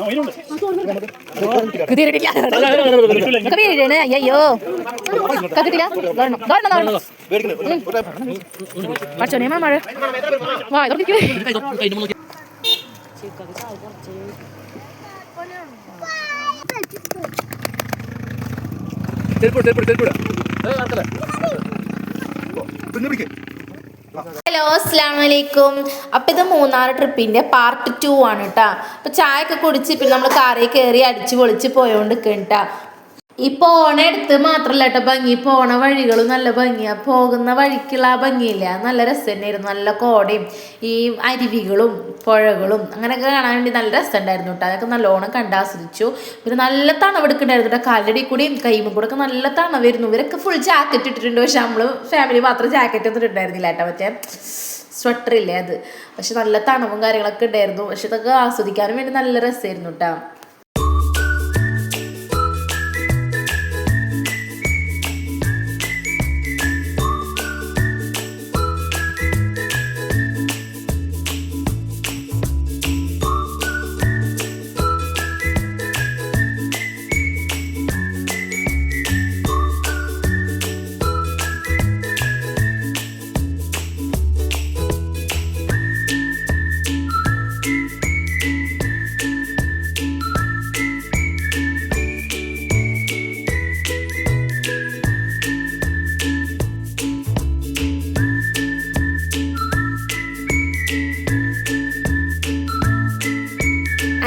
അയ്യോ കത്തിട്ടില്ല പച്ചോനെ മഴ വാ ഹലോ അസ്സലാമു അലൈക്കും. അപ്പം ഇത് മൂന്നാർ ട്രിപ്പിൻ്റെ പാർട്ട് 2 ആണ് കേട്ടോ. അപ്പം ചായ ഒക്കെ കുടിച്ച് പിന്നെ നമ്മൾ കാറിൽ കയറി അടിച്ച് പൊളിച്ച് പോയോണ്ട് കേട്ടാ. ഈ പോണ എടുത്ത് മാത്രമല്ല കേട്ടോ ഭംഗി, പോണ വഴികളും നല്ല ഭംഗിയാണ്. പോകുന്ന വഴിക്കുള്ള ആ ഭംഗിയില്ല, നല്ല രസം തന്നെയായിരുന്നു. നല്ല കോടയും ഈ അരുവികളും പുഴകളും അങ്ങനെയൊക്കെ കാണാൻ വേണ്ടി നല്ല രസം ഉണ്ടായിരുന്നു കേട്ടോ. അതൊക്കെ നല്ലോണം കണ്ടാസ്വദിച്ചു. പിന്നെ നല്ല തണവെടുക്കുന്നുണ്ടായിരുന്നു കേട്ടോ. കാലടി കൂടിയും കൈമ കൂടെ ഒക്കെ നല്ല തണവായിരുന്നു. ഇവരൊക്കെ ഫുൾ ജാക്കറ്റ് ഇട്ടിട്ടുണ്ട്. പക്ഷെ നമ്മൾ ഫാമിലി മാത്രം ജാക്കറ്റ് ഒന്നും ഇട്ടുണ്ടായിരുന്നില്ല കേട്ടോ. മറ്റേ സ്വെറ്ററില്ലേ അത്. പക്ഷെ നല്ല തണവും കാര്യങ്ങളൊക്കെ ഉണ്ടായിരുന്നു. പക്ഷെ ഇതൊക്കെ ആസ്വദിക്കാനും വേണ്ടി നല്ല രസമായിരുന്നു കേട്ടോ.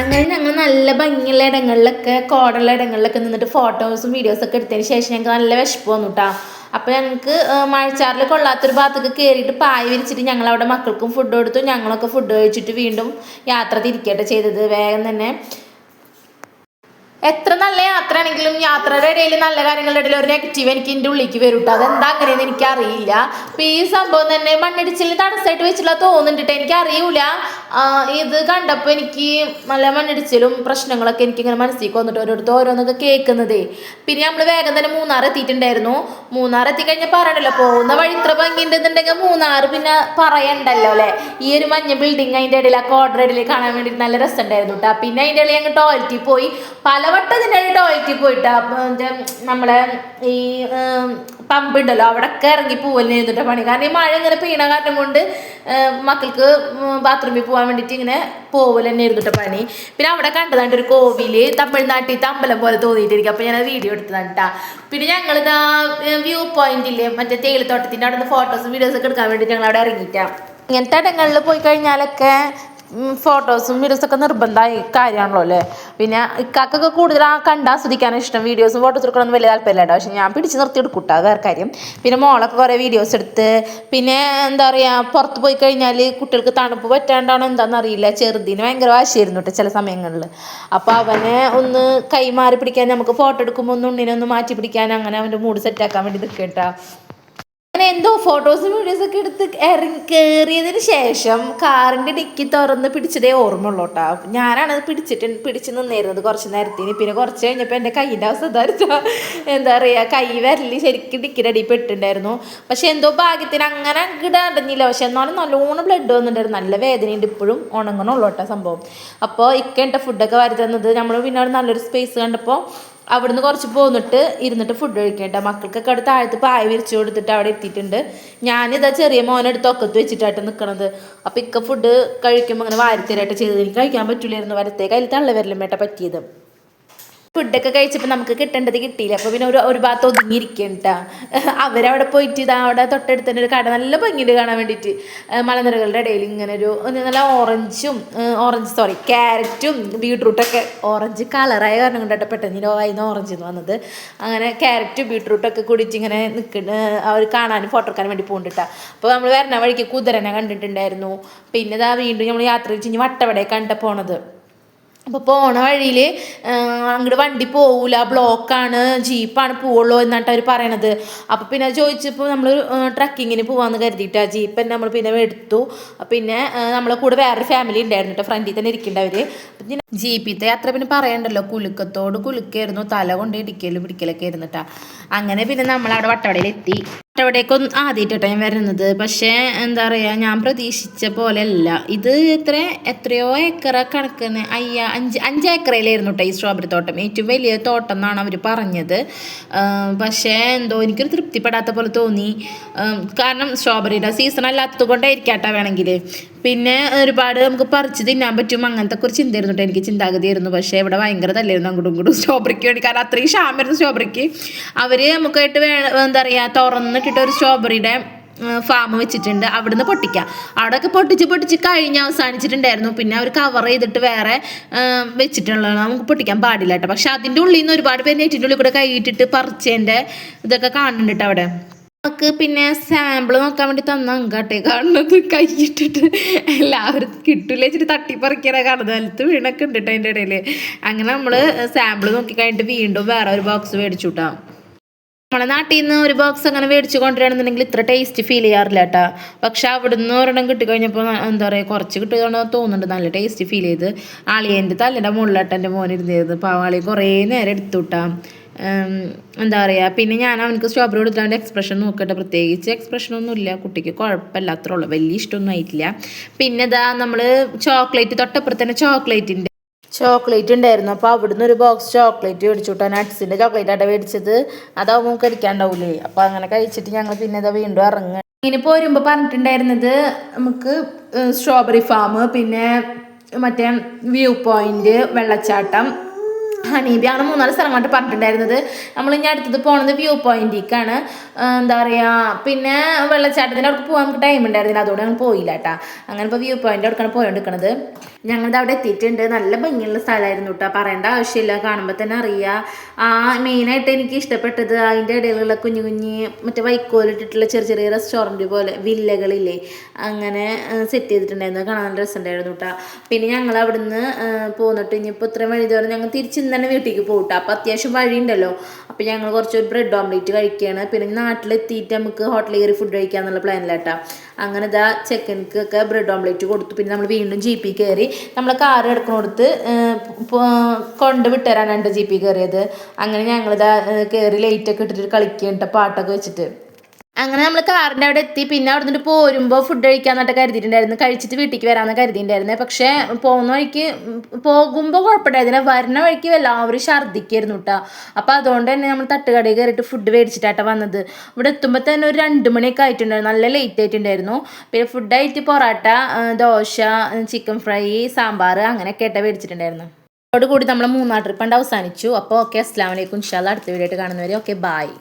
അങ്ങനെ ഞങ്ങൾ നല്ല ഭംഗിയുള്ള ഇടങ്ങളിലൊക്കെ കോടുള്ള ഇടങ്ങളിലൊക്കെ നിന്നിട്ട് ഫോട്ടോസും വീഡിയോസൊക്കെ എടുത്തതിന് ശേഷം ഞങ്ങൾക്ക് നല്ല വിശപ്പ് വന്നു കേട്ടോ. അപ്പോൾ ഞങ്ങൾക്ക് മഴച്ചാറിൽ കൊള്ളാത്തൊരു ഭാഗത്തൊക്കെ കയറിയിട്ട് പായ വിരിച്ചിട്ട് ഞങ്ങളവിടെ മക്കൾക്കും ഫുഡ് കൊടുത്തു. ഞങ്ങളൊക്കെ ഫുഡ് കഴിച്ചിട്ട് വീണ്ടും യാത്ര തിരിക്കട്ടെ ചെയ്തത്. വേഗം തന്നെ എത്ര നല്ല യാത്ര ആണെങ്കിലും യാത്രയുടെ ഇടയിൽ നല്ല കാര്യങ്ങളുടെ ഇടയിൽ ഒരു നെഗറ്റീവ് എനിക്ക് എൻ്റെ ഉള്ളിലേക്ക് വരും കേട്ടോ. അതെന്താ അങ്ങനെയെന്ന് എനിക്കറിയില്ല. അപ്പം ഈ സംഭവം തന്നെ മണ്ണിടിച്ചിലിന് തടസ്സമായിട്ട് വെച്ചിട്ടുള്ള തോന്നുന്നുണ്ട്. എനിക്കറിയില്ല. ഇത് കണ്ടപ്പോൾ എനിക്ക് നല്ല മണ്ണിടിച്ചിലും പ്രശ്നങ്ങളൊക്കെ എനിക്കിങ്ങനെ മനസ്സിലേക്ക് വന്നിട്ട് ഓരോരുത്തർ ഓരോന്നൊക്കെ കേൾക്കുന്നതേ. പിന്നെ നമ്മൾ വേഗം തന്നെ മൂന്നാർ എത്തിയിട്ടുണ്ടായിരുന്നു. മൂന്നാർ എത്തിക്കഴിഞ്ഞാൽ പറയണ്ടല്ലോ, പോകുന്ന വഴി ഇത്ര ഭംഗി ഉണ്ടെന്നുണ്ടെങ്കിൽ മൂന്നാർ പിന്നെ പറയണ്ടല്ലോ അല്ലേ. ഈ ഒരു മഞ്ഞ ബിൽഡിങ് അതിൻ്റെ ഇടയിൽ ആ കോർഡർ ഇടയിൽ കാണാൻ വേണ്ടിയിട്ട് നല്ല രസം ഉണ്ടായിരുന്നു കേട്ടോ. പിന്നെ അതിൻ്റെ ഇടയിൽ ഞങ്ങൾ ടോയ്ലറ്റിൽ പോയി. പലവട്ടം ഇതിൻ്റെ ഇടയിൽ ടോയ്ലറ്റിൽ പോയിട്ടാ. നമ്മളെ ഈ പമ്പ് ഉണ്ടല്ലോ അവിടെയൊക്കെ ഇറങ്ങി പോവലിരുന്നിട്ട് പണി. കാരണം ഈ മഴ ഇങ്ങനെ പെയ്യണ കാരണം കൊണ്ട് മക്കൾക്ക് ബാത്റൂമിൽ പോകാൻ വേണ്ടിയിട്ട് ഇങ്ങനെ പോവൽ തന്നെ ഇരുന്നിട്ട് പണി. പിന്നെ അവിടെ കണ്ടതാണ്ട് ഒരു കോവില് തമിഴ്നാട്ടിൽ അമ്പലം പോലെ തോന്നിയിട്ടിരിക്കും. അപ്പോൾ ഞാനത് വീഡിയോ എടുത്തതാണ് കേട്ടോ. പിന്നെ ഞങ്ങളിതാ വ്യൂ പോയിന്റില്ലേ മറ്റേ തേയിലത്തോട്ടത്തിൻ്റെ അവിടെ നിന്ന് ഫോട്ടോസും വീഡിയോസൊക്കെ എടുക്കാൻ വേണ്ടിയിട്ട് ഞങ്ങൾ അവിടെ ഇറങ്ങിയിട്ടാണ്. ഇങ്ങനത്തെ ഇടങ്ങളിൽ പോയി കഴിഞ്ഞാലൊക്കെ ഫോട്ടോസും വീഡിയോസൊക്കെ നിർബന്ധമായ കാര്യമാണല്ലോ അല്ലേ. പിന്നെ ഇക്കാക്കൊക്കെ കൂടുതൽ കണ്ടാസ്വദിക്കാനും ഇഷ്ടം. വീഡിയോസും ഫോട്ടോസ് എടുക്കണമെന്ന് വലിയ താല്പര്യമില്ല കേട്ടോ. പക്ഷെ ഞാൻ പിടിച്ച് നിർത്തി എടുക്കൂട്ടാ വേറെ കാര്യം. പിന്നെ മോളൊക്കെ കുറേ വീഡിയോസ് എടുത്ത്. പിന്നെ എന്താ പറയുക, പുറത്ത് പോയി കഴിഞ്ഞാൽ കുട്ടികൾക്ക് തണുപ്പ് പറ്റാണ്ടാണോ എന്താണെന്നറിയില്ല, ചെറുതിന് ഭയങ്കര വാശിയായിരുന്നു കേട്ടോ ചില സമയങ്ങളിൽ. അപ്പോൾ അവനെ ഒന്ന് കൈമാറി പിടിക്കാൻ, നമുക്ക് ഫോട്ടോ എടുക്കുമ്പോൾ ഒന്ന് ഉണ്ണിനെ ഒന്ന് മാറ്റി പിടിക്കാൻ, അങ്ങനെ അവൻ്റെ മൂഡ് സെറ്റാക്കാൻ വേണ്ടി നിൽക്കുക കേട്ടോ. അങ്ങനെ എന്തോ ഫോട്ടോസും വീഡിയോസൊക്കെ എടുത്ത് കയറിയതിന് ശേഷം കാറിൻ്റെ ഡിക്കി തുറന്ന് പിടിച്ചതേ ഓർമ്മയുള്ളൂ കേട്ടോ. ഞാനാണത് പിടിച്ച് നിന്നിരുന്നത് കുറച്ച് നേരത്തിന്. പിന്നെ കുറച്ച് കഴിഞ്ഞപ്പോൾ എൻ്റെ കൈയിൻ്റെ അവസ്ഥ ഇതായിരുന്നു. എന്താ പറയുക, കൈ വിരല് ശരിക്കും ഡിക്കിയുടെ അടിയിൽ പെട്ടിട്ടുണ്ടായിരുന്നു. പക്ഷെ എന്തോ ഭാഗ്യത്തിന് അങ്ങനെ അങ്ങോട്ട് അടഞ്ഞില്ല. പക്ഷെ എന്നാലും നല്ലോണം ബ്ലഡ് വന്നിട്ടുണ്ടായിരുന്നു. നല്ല വേദനയുണ്ട് ഇപ്പോഴും, ഉണങ്ങണുള്ളൂ കേട്ടോ സംഭവം. അപ്പോൾ ഇക്കേണ്ട ഫുഡൊക്കെ വാരി തന്നത്. നമ്മൾ പിന്നെ അവിടെ നല്ലൊരു സ്പേസ് കണ്ടപ്പോൾ അവിടുന്ന് കുറച്ച് പോന്നിട്ട് ഇരുന്നിട്ട് ഫുഡ് കഴിക്കേണ്ട. മക്കൾക്കൊക്കെ അവിടെ താഴത്ത് പായ വിരിച്ചു കൊടുത്തിട്ട് അവിടെ എത്തിയിട്ടുണ്ട്. ഞാനിതാ ചെറിയ മോനെടുത്ത് ഒക്കത്ത് വെച്ചിട്ടായിട്ട് നിൽക്കണത്. അപ്പം ഇക്ക ഫുഡ് കഴിക്കുമ്പോൾ അങ്ങനെ വാരിത്തരായിട്ട് ചെയ്തത്. എനിക്ക് കഴിക്കാൻ പറ്റില്ലായിരുന്നു. വലത്തേക്ക് അതിൽ തള്ളവരലും വേട്ട പറ്റിയത്. ഫുഡൊക്കെ കഴിച്ചപ്പോൾ നമുക്ക് കിട്ടേണ്ടത് കിട്ടിയില്ല. അപ്പോൾ പിന്നെ ഒരു ഭാഗത്ത് ഒതുങ്ങിയിരിക്കണ്ട. അവരവിടെ പോയിട്ട് ഇതാ അവിടെ തൊട്ടടുത്ത് തന്നെ ഒരു കട നല്ല ഭംഗിയുണ്ട് കാണാൻ വേണ്ടിയിട്ട്. മലനിരകളുടെ ഇടയിൽ ഇങ്ങനെ ഒരു നല്ല ക്യാരറ്റും ബീട്രൂട്ടൊക്കെ ഓറഞ്ച് കളറായ കാരണം കൊണ്ടായിട്ട് പെട്ടെന്ന് അതിന് ഓറഞ്ച് എന്ന് വന്നത്. അങ്ങനെ ക്യാരറ്റും ബീട്രൂട്ടൊക്കെ കുടിച്ച് ഇങ്ങനെ നിൽക്കുന്ന അവർ കാണാനും ഫോട്ടോ എടുക്കാനും വേണ്ടി പോകണ്ടിട്ടാ. അപ്പോൾ നമ്മൾ വരണ വഴിക്ക് കുതിരനെ കണ്ടിട്ടുണ്ടായിരുന്നു. പിന്നെ ഇതാ വീണ്ടും നമ്മൾ യാത്ര വെച്ച് വട്ടവടയെ കണ്ട പോണത്. അപ്പോൾ പോണ വഴിയിൽ അങ്ങോട്ട് വണ്ടി പോവില്ല, ബ്ലോക്കാണ്, ജീപ്പാണ് പോവുള്ളൂ എന്നാണ് അവർ പറയണത്. അപ്പോൾ പിന്നെ ചോദിച്ചപ്പോൾ നമ്മൾ ട്രക്കിങ്ങിന് പോകാമെന്ന് കരുതിയിട്ടാണ് ജീപ്പ് തന്നെ നമ്മൾ പിന്നെ എടുത്തു. പിന്നെ നമ്മളെ കൂടെ വേറൊരു ഫാമിലി ഉണ്ടായിരുന്നു കേട്ടോ, ഫ്രണ്ടിൽ തന്നെ ഇരിക്കേണ്ടവർ. പിന്നെ ജീപ്പിത്തെ യാത്ര പിന്നെ പറയണ്ടല്ലോ, കുലുക്കത്തോട് കുലുക്കായിരുന്നു, തല കൊണ്ട് ഇടിക്കലും പിടിക്കലൊക്കെ ആയിരുന്നു കേട്ടോ. അങ്ങനെ പിന്നെ നമ്മളവിടെ വട്ടവടയിലെത്തി. അവിടേക്കൊന്നും ആദ്യമായിട്ടോ ഞാൻ വരുന്നത്. പക്ഷേ എന്താ പറയുക, ഞാൻ പ്രതീക്ഷിച്ച പോലെ അല്ല ഇത്. എത്രയോ ഏക്കറ കണക്കിന് 5 ഏക്കറയിലായിരുന്നു കേട്ടോ ഈ സ്ട്രോബെറി തോട്ടം. ഏറ്റവും വലിയ തോട്ടം എന്നാണ് അവർ പറഞ്ഞത്. പക്ഷേ എന്തോ എനിക്കൊരു തൃപ്തിപ്പെടാത്ത പോലെ തോന്നി. കാരണം സ്ട്രോബെറിയുടെ സീസൺ അല്ലാത്തത് കൊണ്ടായിരിക്കാട്ടോ വേണമെങ്കിൽ. പിന്നെ ഒരുപാട് നമുക്ക് പറിച്ച് തിന്നാൻ പറ്റും അങ്ങനത്തെ ഒരു ചിന്തയായിരുന്നു കേട്ടോ, എനിക്ക് ചിന്താഗതിയായിരുന്നു. പക്ഷേ ഇവിടെ ഭയങ്കര തല്ലായിരുന്നു അങ്ങോട്ടും ഇങ്ങോട്ടും സ്ട്രോബെറിക്ക് വേണ്ടി. കാരണം അത്രയും ക്ഷാമായിരുന്നു സ്ട്രോബെറിക്ക്. അവർ നമുക്കായിട്ട് എന്താ പറയുക, തുറന്നിട്ടിട്ട് ഒരു സ്ട്രോബെറിയുടെ ഫാം വെച്ചിട്ടുണ്ട്. അവിടുന്ന് പൊട്ടിക്കുക. അവിടെയൊക്കെ പൊട്ടിച്ച് കഴിഞ്ഞ് അവസാനിച്ചിട്ടുണ്ടായിരുന്നു. പിന്നെ അവർ കവർ ചെയ്തിട്ട് വേറെ വെച്ചിട്ടുള്ളതാണ്, നമുക്ക് പൊട്ടിക്കാൻ പാടില്ല കേട്ടോ. പക്ഷെ അതിൻ്റെ ഉള്ളിൽ നിന്ന് ഒരുപാട് പേര് നെറ്റിൻ്റെ ഉള്ളിൽ കൂടെ കൈയിട്ടിട്ട് പറിച്ചതിൻ്റെ ഇതൊക്കെ കാണുന്നുണ്ട് കേട്ടോ അവിടെ. നമുക്ക് പിന്നെ സാമ്പിൾ നോക്കാൻ വേണ്ടി തന്ന അങ്കാട്ടെ കാണുന്നത്. കൈയിട്ടിട്ട് എല്ലാവരും കിട്ടൂല വെച്ചിട്ട് തട്ടിപ്പറിക്കാനാണ് കാണുന്നത്. നിലത്ത് വീണൊക്കെ ഉണ്ട് കേട്ടോ അതിൻ്റെ ഇടയിൽ. അങ്ങനെ നമ്മൾ സാമ്പിൾ നോക്കി കഴിഞ്ഞിട്ട് വീണ്ടും വേറെ ഒരു ബോക്സ് മേടിച്ചു കേട്ടോ. നമ്മളെ നാട്ടിൽ നിന്ന് ഒരു ബോക്സ് അങ്ങനെ മേടിച്ച് കൊണ്ടുവരണമെന്നുണ്ടെങ്കിൽ ഇത്ര ടേസ്റ്റ് ഫീൽ ചെയ്യാറില്ല കേട്ടോ. പക്ഷെ അവിടുന്ന് ഒരെണ്ണം കിട്ടിക്കഴിഞ്ഞപ്പോൾ എന്താ പറയുക, കുറച്ച് കിട്ടുകയാണോ തോന്നുന്നുണ്ട്, നല്ല ടേസ്റ്റ് ഫീൽ ചെയ്ത്. ആളിയൻ്റെ തല്ലിൻ്റെ മുകളിലായിട്ട് എൻ്റെ മോൻ ഇരുന്നിരുന്നത്. പാവാളി കുറേ നേരം എടുത്തു കിട്ടാം. എന്താ പറയുക, പിന്നെ ഞാൻ അവനക്ക് സ്ട്രോബെറി കൊടുത്തിട്ട് അവൻ്റെ എക്സ്പ്രഷൻ നോക്കട്ടെ. പ്രത്യേകിച്ച് എക്സ്പ്രഷനൊന്നുമില്ല, കുട്ടിക്ക് കുഴപ്പമില്ല, അത്രേ ഉള്ളൂ, വലിയ ഇഷ്ടമൊന്നും ആയിട്ടില്ല. പിന്നെ ഇതാ നമ്മൾ ചോക്ലേറ്റ്, തൊട്ടപ്പുറത്ത് തന്നെ ചോക്ലേറ്റ് ഉണ്ടായിരുന്നു. അപ്പോൾ അവിടുന്ന് ഒരു ബോക്സ് ചോക്ലേറ്റ് മേടിച്ചു കിട്ടാൻ. നട്ട്സിൻ്റെ ചോക്ലേറ്റ് ആയിട്ട് മേടിച്ചത്. അതാവുമ്പോൾ നമുക്ക് കഴിക്കാണ്ടാവൂലേ. അപ്പോൾ അങ്ങനെ കഴിച്ചിട്ട് ഞങ്ങൾ പിന്നെ ഇതാ വീണ്ടും ഇറങ്ങുക. ഇങ്ങനെ പോരുമ്പോൾ പറഞ്ഞിട്ടുണ്ടായിരുന്നത് നമുക്ക് സ്ട്രോബെറി ഫാം, പിന്നെ മറ്റേ വ്യൂ പോയിന്റ്, വെള്ളച്ചാട്ടം, ഹണീബി, അങ്ങനെ 3-4 സ്ഥലമായിട്ട് പറഞ്ഞിട്ടുണ്ടായിരുന്നത്. നമ്മൾ ഇനി അടുത്തത് പോണത് വ്യൂ പോയിന്റിലേക്കാണ്. എന്താ പറയുക, പിന്നെ വെള്ളച്ചാട്ടത്തിൻ്റെ അവിടെ പോകാൻ നമുക്ക് ടൈം ഉണ്ടായിരുന്നില്ല, അതുകൊണ്ട് ഞങ്ങൾ പോയില്ല കേട്ടോ. അങ്ങനെ ഇപ്പോൾ വ്യൂ പോയിന്റ് അവിടെക്കാണ് പോയോണ്ടിരിക്കണത്. ഞങ്ങളിത് അവിടെ എത്തിയിട്ടുണ്ട്. നല്ല ഭംഗിയുള്ള സ്ഥലമായിരുന്നു കേട്ടോ, പറയേണ്ട ആവശ്യമില്ല, കാണുമ്പോൾ തന്നെ അറിയാം. മെയിനായിട്ട് എനിക്ക് ഇഷ്ടപ്പെട്ടത് അതിൻ്റെ ഇടയിലുള്ള കുഞ്ഞു മറ്റേ വൈക്കോലിട്ടിട്ടുള്ള ചെറിയ റെസ്റ്റോറൻറ്റ് പോലെ വില്ലകളില്ലേ, അങ്ങനെ സെറ്റ് ചെയ്തിട്ടുണ്ടായിരുന്നു. കാണാൻ നല്ല രസമുണ്ടായിരുന്നു കേട്ടോ. പിന്നെ ഞങ്ങൾ അവിടുന്ന് പോന്നിട്ട് ഇനിയിപ്പോൾ ഇത്രയും വഴി ദൂരം ഞങ്ങൾ തിരിച്ച് തന്നെ വീട്ടിലേക്ക് പോകട്ടെ. അപ്പോൾ അത്യാവശ്യം വഴിയുണ്ടല്ലോ. അപ്പോൾ ഞങ്ങൾ കുറച്ചൊരു ബ്രെഡ് ഓംലേറ്റ് കഴിക്കുകയാണ്. പിന്നെ നാട്ടിലെത്തിയിട്ട് നമുക്ക് ഹോട്ടലിൽ കയറി ഫുഡ് കഴിക്കാന്നുള്ള പ്ലാനിലാട്ടോ. അങ്ങനെ ഇതാ ചെക്കൻക്കൊക്കെ ബ്രെഡ് ഓംലേറ്റ് കൊടുത്തു. പിന്നെ നമ്മൾ വീണ്ടും ജീപ്പിൽ കയറി. നമ്മൾ കാർ എടുക്കണോടത്ത് കൊണ്ട് വിട്ടുതരാൻ 2 ജീപ്പിൽ കയറിയത്. അങ്ങനെ ഞങ്ങളിതാ കയറി ലൈറ്റൊക്കെ ഇട്ടിട്ട് കളിക്കുകയാണ് പാട്ടൊക്കെ വെച്ചിട്ട്. അങ്ങനെ നമ്മൾ കാറിൻ്റെ അവിടെ എത്തി. പിന്നെ അവിടെ നിന്നിട്ട് പോരുമ്പോൾ ഫുഡ് കഴിക്കാമെന്നിട്ട് കരുതിയിട്ടുണ്ടായിരുന്നു. കഴിച്ചിട്ട് വീട്ടിലേക്ക് വരാമെന്ന് കരുതിയിട്ടുണ്ടായിരുന്നു. പക്ഷേ പോകുമ്പോൾ കുഴപ്പമുണ്ടായിരുന്നില്ല, വരുന്ന വഴിക്ക് എല്ലാവരും ഛർദ്ദിക്കായിരുന്നു കേട്ടോ. അപ്പോൾ അതുകൊണ്ട് തന്നെ നമ്മൾ തട്ടുകടയിൽ കയറിയിട്ട് ഫുഡ് മേടിച്ചിട്ടാട്ടോ വന്നത്. ഇവിടെ എത്തുമ്പോൾ തന്നെ ഒരു 2 മണിയൊക്കെ ആയിട്ടുണ്ടായിരുന്നു, നല്ല ലേറ്റ് ആയിട്ടുണ്ടായിരുന്നു. പിന്നെ ഫുഡായിട്ട് പൊറോട്ട, ദോശ, ചിക്കൻ ഫ്രൈ, സാമ്പാർ അങ്ങനെയൊക്കെ ആയിട്ട് മേടിച്ചിട്ടുണ്ടായിരുന്നു. അതോടുകൂടി നമ്മൾ 3 ട്രിപ്പ് അവസാനിച്ചു. അപ്പോൾ ഓക്കെ, അസ്സലാമു അലൈക്കും. ഇൻഷാ അല്ലാഹ് അടുത്ത വീഡിയോ ആയിട്ട് കാണുന്നവരെ ഓക്കെ, ബായ്.